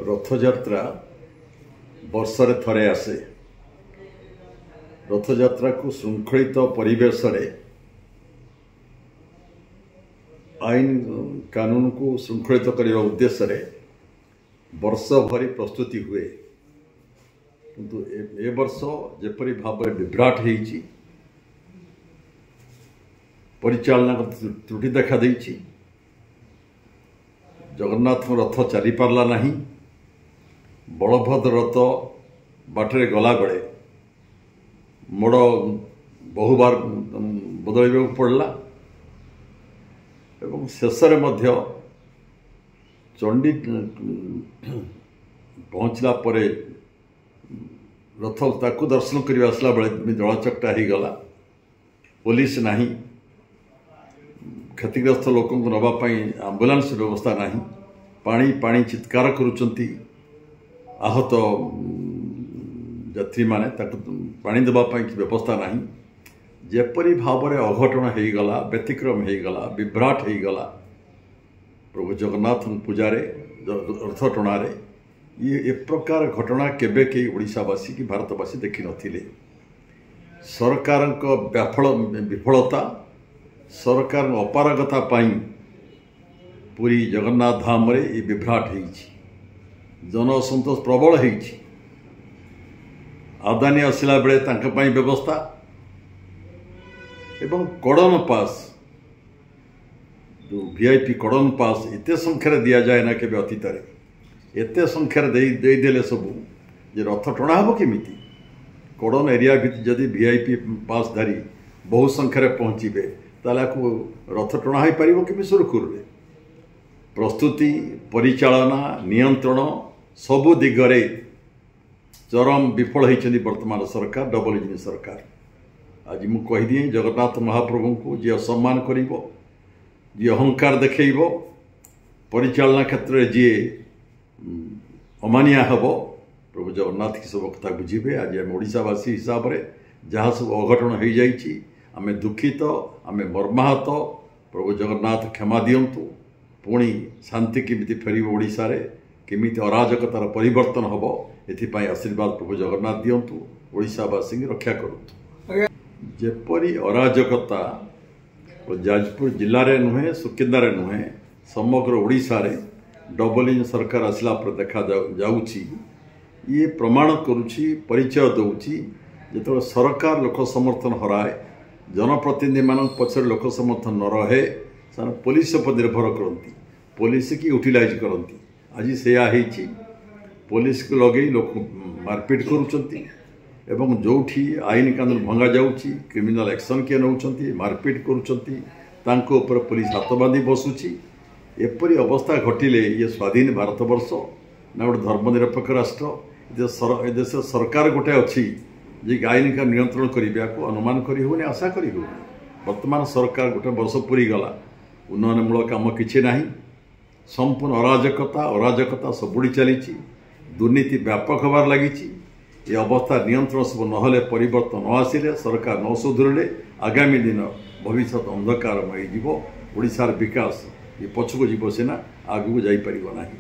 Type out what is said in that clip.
रथयात्रा वर्षरे थरे आसे। रथयात्रा को श्रृंखलित परिवेश आईन कानून को श्रृंखलित करने उद्देश्य वर्ष भरी प्रस्तुति हुए, किंतु ए वर्ष जेपरी भाव विभ्राट होईची, परिचालना त्रुटि देखा देईची, जगन्नाथ रथ चली पारला नहीं, बलभद्र रथ बाटरे गला बेले मोड़ बहुबार बदल पड़ला एवं शेष चंडी पहुँचला परे रथ ताकू दर्शन कर आसला बेले जलचकटा हो गला। पुलिस नहीं, क्षतिग्रस्त लोक नापी आंबुलांस व्यवस्था नहीं, पानी पानी चित्कार करुचंती आहत यात्री माने पानी देवाई व्यवस्था नहीं। जेपरी भाव में अघटन हो गला, व्यतिक्रम हो गला, विभ्राट हो गला प्रभु जगन्नाथ पूजारे रथ टणारे। ये प्रकार घटना केबे के ओडिशावासी की भारतवासी देखि नथिले। सरकार विफलता, सरकार अपारगता पाई पूरी जगन्नाथ धाम रे ये विभ्राट होईछि, जन असंतोष प्रबल होईछि। आदानी आसला बेले तांका पाई व्यवस्था एवं कड़न पास जो वीआईपी कड़न पास एते संख्यार दि जाए ना के अतीत एते संख्यार देदेले सबू जे रथ टणा हम केमिति। कड़न एरिया जदि वीआईपी पास धारी बहु संख्यार पहुँचे ताला को रथ टणा हो पार कि सुरखुर प्रस्तुति परिचालना नियंत्रण सबु दिगरे चरम विफल होती वर्तमान सरकार, डबल इंजिन सरकार। आज मु कहीदी जगन्नाथ महाप्रभु को जी असम्मान कर, जी अहंकार देखेब, परिचालना क्षेत्र में जी अमानिया हम, प्रभु जगन्नाथ की सब कथा बुझे। आज आम ओडिशावासी हिसाब से जहाँ सब अघटन हो जाइए आम दुखित, आम मर्माहत। प्रभु जगन्नाथ क्षमा दियंतु, पुणी शांति केमिति फेरिब ओडिशा रे, केमिति अराजकतार परिवर्तन हम, एथिपाई आशीर्वाद प्रभु जगन्नाथ दियंतु, ओडिशावासी रक्षा करंतु। जेपरी अराजकता जाजपुर जिले में नुहे, सुकिंदारे नुहे, समग्र ओडिशा रे डबल इंजिन सरकार आसला पर देखा जाउछि। ये प्रमाण करुछि, परिचय दउछि जेतो सरकार लोक समर्थन हराए, जनप्रतिनिधि मान पछर लोक समर्थन न रहे, पुलिस पर निर्भर करती, पुलिस की यूटिलाइज करती। आज से पुलिस को लगे लोक मारपीट करुचंती एवं जोठी आईन कानून भंगा जाउची, क्रिमिनल एक्शन किए नौचंती, मारपीट करुचंती, तांको ऊपर पुलिस हाथ बांधी बसुची। एपरी अवस्था घटिले ये स्वाधीन भारतवर्ष ना गोटे धर्मनिरपेक्ष राष्ट्र। देश सरकार गोटे अच्छी जे आईन का नियंत्रण करने को अनुमान करी आशा करी। वर्तमान सरकार गोटे वर्ष पूरी गला, उन्नयनमूलक काम किसी ना, संपूर्ण अराजकता सबुड़ी चली, दुर्नीति व्यापक होबार लगी। ये अवस्था नियंत्रण सब नहले, परिवर्तन न आसिले, सरकार न सुधुरले आगामी दिन भविष्य अंधकारमय जीव। ओडिशार विकास ये पछको जीव सीना आगू जाई परिबो नाही।